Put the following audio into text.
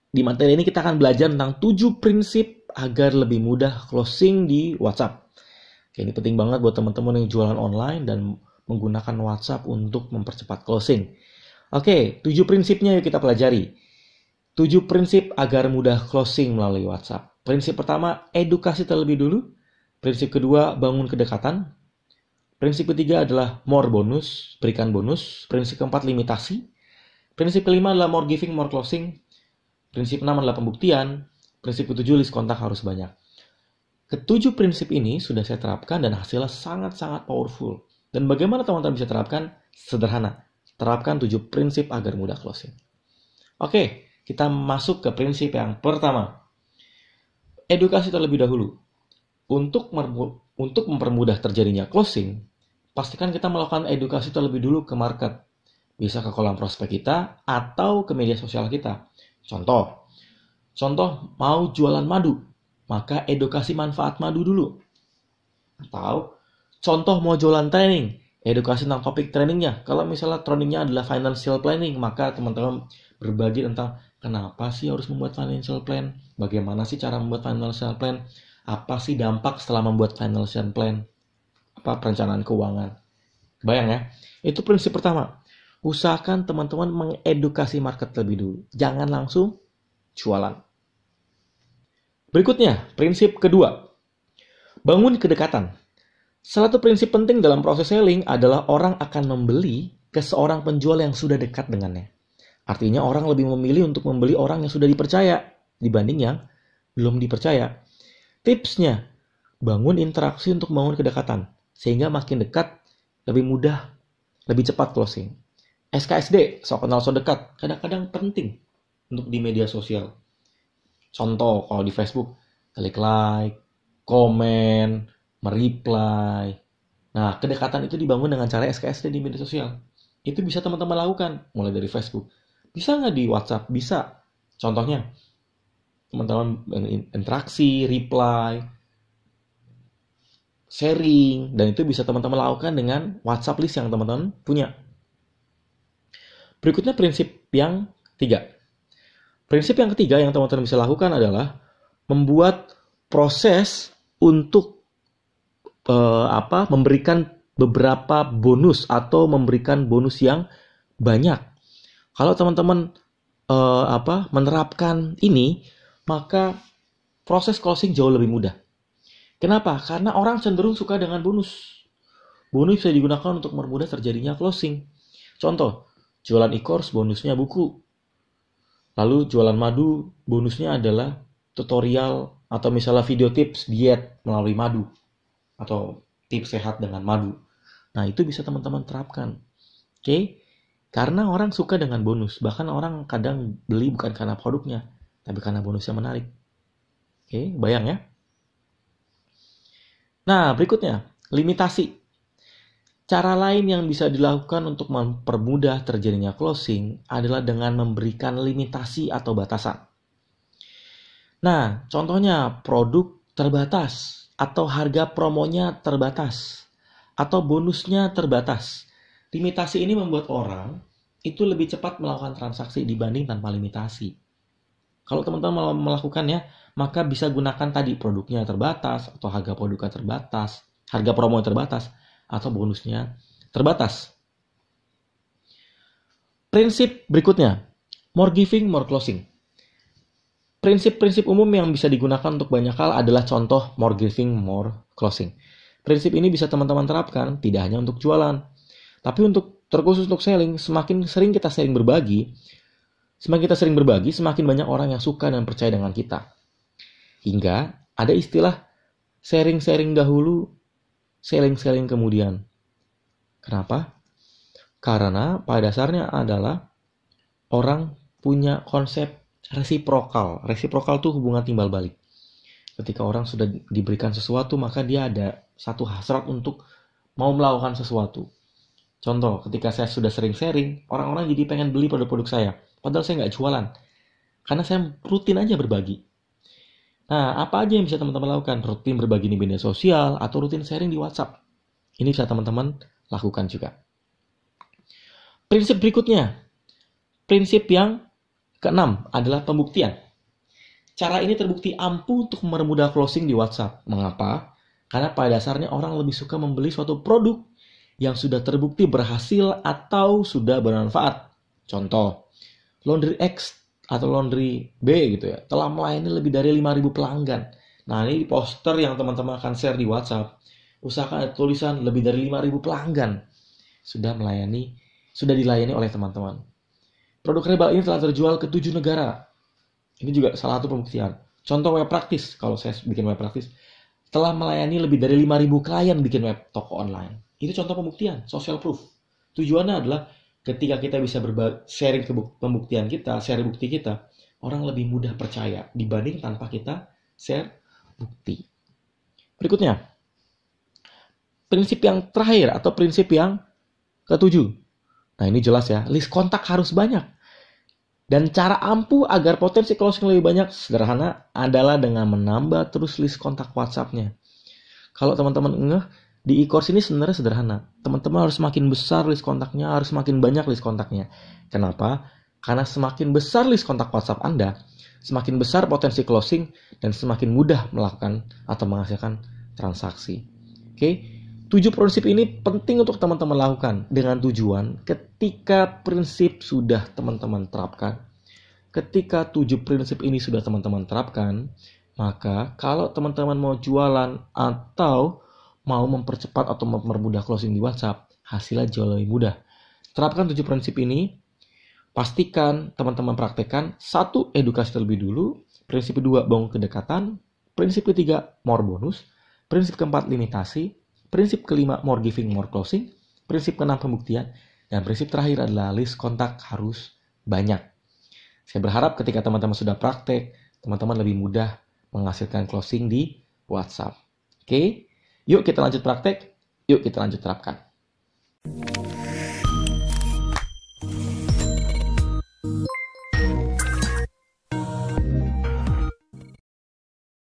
Di materi ini kita akan belajar tentang 7 prinsip agar lebih mudah closing di WhatsApp. Oke, ini penting banget buat teman-teman yang jualan online dan menggunakan WhatsApp untuk mempercepat closing. Oke, 7 prinsipnya yuk kita pelajari. 7 prinsip agar mudah closing melalui WhatsApp. Prinsip pertama, edukasi terlebih dulu. Prinsip kedua, bangun kedekatan. Prinsip ketiga adalah more bonus, berikan bonus. Prinsip keempat, limitasi. Prinsip kelima adalah more giving, more closing. Prinsip 6 adalah pembuktian. Prinsip ketujuh, list kontak harus banyak. Ketujuh prinsip ini sudah saya terapkan dan hasilnya sangat-sangat powerful. Dan bagaimana teman-teman bisa terapkan? Sederhana. Terapkan 7 prinsip agar mudah closing. Oke, kita masuk ke prinsip yang pertama. Edukasi terlebih dahulu. Untuk mempermudah terjadinya closing, pastikan kita melakukan edukasi terlebih dulu ke market. Bisa ke kolam prospek kita atau ke media sosial kita. Contoh mau jualan madu, maka edukasi manfaat madu dulu. Atau contoh mau jualan training, edukasi tentang topik trainingnya. Kalau misalnya trainingnya adalah financial planning, maka teman-teman berbagi tentang kenapa sih harus membuat financial plan, bagaimana sih cara membuat financial plan, apa sih dampak setelah membuat financial plan, apa perencanaan keuangan. Bayang ya, itu prinsip pertama. Usahakan teman-teman mengedukasi market lebih dulu. Jangan langsung jualan. Berikutnya, prinsip kedua. Bangun kedekatan. Salah satu prinsip penting dalam proses selling adalah orang akan membeli ke seorang penjual yang sudah dekat dengannya. Artinya orang lebih memilih untuk membeli orang yang sudah dipercaya dibanding yang belum dipercaya. Tipsnya, bangun interaksi untuk bangun kedekatan. Sehingga makin dekat, lebih mudah, lebih cepat closing. SKSD, so kenal so dekat, kadang-kadang penting untuk di media sosial. Contoh, kalau di Facebook, klik like, komen, mereply. Nah, kedekatan itu dibangun dengan cara SKSD di media sosial. Itu bisa teman-teman lakukan, mulai dari Facebook. Bisa nggak di WhatsApp? Bisa. Contohnya, teman-teman interaksi, reply, sharing, dan itu bisa teman-teman lakukan dengan WhatsApp list yang teman-teman punya. Berikutnya prinsip yang ketiga. Prinsip yang ketiga yang teman-teman bisa lakukan adalah membuat proses untuk memberikan beberapa bonus atau memberikan bonus yang banyak. Kalau teman-teman menerapkan ini, maka proses closing jauh lebih mudah. Kenapa? Karena orang cenderung suka dengan bonus. Bonus bisa digunakan untuk mempermudah terjadinya closing. Contoh, jualan e-course bonusnya buku. Lalu jualan madu bonusnya adalah tutorial atau misalnya video tips diet melalui madu. Atau tips sehat dengan madu. Nah, itu bisa teman-teman terapkan. Oke? Karena orang suka dengan bonus. Bahkan orang kadang beli bukan karena produknya, tapi karena bonusnya menarik. Oke, bayang ya? Nah, berikutnya, limitasi. Cara lain yang bisa dilakukan untuk mempermudah terjadinya closing adalah dengan memberikan limitasi atau batasan. Nah, contohnya produk terbatas atau harga promonya terbatas atau bonusnya terbatas. Limitasi ini membuat orang itu lebih cepat melakukan transaksi dibanding tanpa limitasi. Kalau teman-teman melakukannya, maka bisa gunakan tadi produknya terbatas atau harga produknya terbatas, harga promo terbatas, atau bonusnya terbatas. Prinsip berikutnya, more giving, more closing. Prinsip-prinsip umum yang bisa digunakan untuk banyak hal adalah contoh more giving, more closing. Prinsip ini bisa teman-teman terapkan tidak hanya untuk jualan, tapi terkhusus untuk selling. Semakin sering kita sering berbagi, semakin banyak orang yang suka dan percaya dengan kita. Hingga ada istilah sharing-sharing dahulu, selling-selling kemudian. Kenapa? Karena pada dasarnya adalah orang punya konsep resiprokal. Resiprokal itu hubungan timbal balik. Ketika orang sudah diberikan sesuatu, maka dia ada satu hasrat untuk mau melakukan sesuatu. Contoh, ketika saya sudah sering sharing, orang-orang jadi pengen beli produk-produk saya. Padahal saya nggak jualan. Karena saya rutin aja berbagi. Nah, apa aja yang bisa teman-teman lakukan? Rutin berbagi di media sosial atau rutin sharing di WhatsApp. Ini bisa teman-teman lakukan juga. Prinsip berikutnya. Prinsip yang Keenam adalah pembuktian. Cara ini terbukti ampuh untuk mempermudah closing di WhatsApp. Mengapa? Karena pada dasarnya orang lebih suka membeli suatu produk yang sudah terbukti berhasil atau sudah bermanfaat. Contoh, Laundry X atau Laundry B gitu ya, telah melayani lebih dari 5.000 pelanggan. Nah, ini poster yang teman-teman akan share di WhatsApp. Usahakan ada tulisan lebih dari 5.000 pelanggan sudah dilayani oleh teman-teman. Produk herbal ini telah terjual ke 7 negara. Ini juga salah satu pembuktian. Contoh web praktis, kalau saya bikin web praktis, telah melayani lebih dari 5.000 klien bikin web toko online. Itu contoh pembuktian, social proof. Tujuannya adalah ketika kita bisa sharing pembuktian kita, share bukti kita, orang lebih mudah percaya dibanding tanpa kita share bukti. Berikutnya, prinsip yang terakhir atau prinsip yang ketujuh. Nah, ini jelas ya, list kontak harus banyak. Dan cara ampuh agar potensi closing lebih banyak sederhana adalah dengan menambah terus list kontak WhatsApp-nya. Kalau teman-teman ngeh, di e-course ini sebenarnya sederhana. Teman-teman harus semakin besar list kontaknya, harus semakin banyak list kontaknya. Kenapa? Karena semakin besar list kontak WhatsApp Anda, semakin besar potensi closing dan semakin mudah melakukan atau menghasilkan transaksi. Oke? 7 prinsip ini penting untuk teman-teman lakukan dengan tujuan ketika prinsip sudah teman-teman terapkan. Ketika 7 prinsip ini sudah teman-teman terapkan, maka kalau teman-teman mau jualan atau mau mempercepat atau mempermudah closing di WhatsApp, hasilnya jauh lebih mudah. Terapkan 7 prinsip ini, pastikan teman-teman praktekkan. 1. Edukasi terlebih dulu. Prinsip kedua, bangun kedekatan. Prinsip ketiga, more bonus. Prinsip keempat, limitasi. Prinsip kelima, more giving, more closing. Prinsip keenam, pembuktian. Dan prinsip terakhir adalah list kontak harus banyak. Saya berharap ketika teman-teman sudah praktek, teman-teman lebih mudah menghasilkan closing di WhatsApp. Oke? Yuk kita lanjut praktek, yuk kita lanjut terapkan.